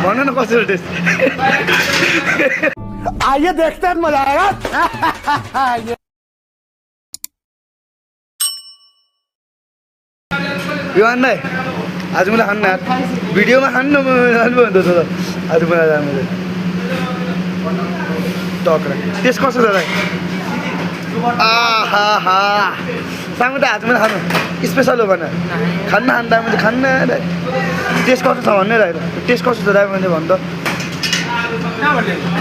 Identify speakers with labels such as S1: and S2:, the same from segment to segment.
S1: भन न कसरी टेस्ट
S2: आइए देखते हैं मजा आएगा
S1: विवान दाई आज मलाई खानु यार भिडियोमा खानु न भन्दो छ आज मलाई मैले टक्रा टेस्ट कसो छ दाइ आहा हा सामु त आज मलाई खानु स्पेसल हो भने खान्न खान्दा मैले खान्न दाइ टेस्ट कसो छ भन्ने दाइ टेस्ट कसो छ दाइ मैले भन्छ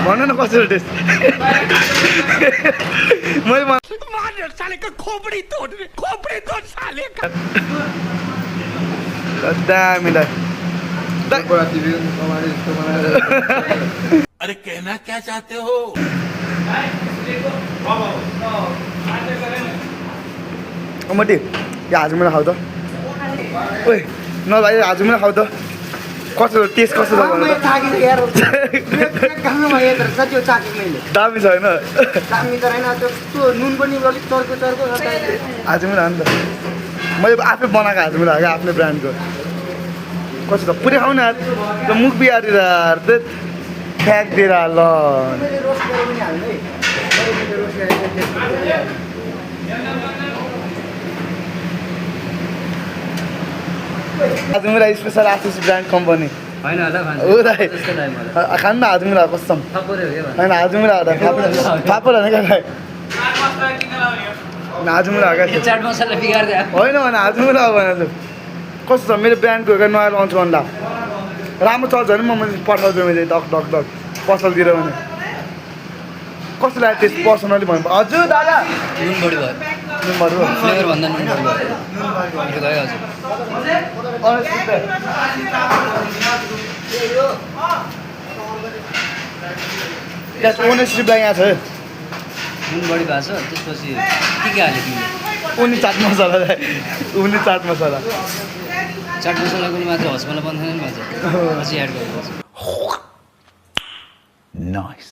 S1: भन न कसरी टेस्ट मैले
S2: खोपड़ी तोड़ साले का
S1: दामी दाइ
S2: अरे कहना क्या चाहते हो
S1: मटी यो आज मलाई खाऊ त ओइ न भाइ आज मलाई खाऊ त कसो टेस्ट कसो छ भन्नु दामी छैन आज मलाई खानु त मैले आफै बनाएको आज मलाई आफ्नै ब्रान्डको कसो त पुरै खाऊ न यार त्यो मुख बिहारेर फ्याँकिदिएर ल आज मेरा स्पेसल आशिष ब्रान्ड कम्पनी
S3: होइन होला
S1: हो दाइ खानु न आज मेरा कसम होइन आज मेरा फापर होइन क्या आज मेरा
S3: चाट मसला बिगार्दै
S1: होइन भने आज मेरा भने कस्तो छ मेरो ब्रान्डको नयाँ लन्च गर्दा राम्रो चल्छ भने म पठाउँछु मैले डक डक डक पसलतिर भने कस्तो लाग्यो त्यस पर्सनली भन्नु हजुर दादा
S3: नुन बढी भयो फ्लेभर भन्दा नुन बढी भयो मिठो गयो हजुर
S1: त्यस ओनेस्टी ब्ल्याङ यहाँ छ
S3: नुन बढी भएको छ त्यसपछि के हाल्यो तिमीले
S1: उनी चाट मसला उनी चाट मसला
S3: चाट मसलाको मात्र हस्पिटल बन्द छैन नि भन्छ पछि एड गर्नुपर्छ
S1: नाइस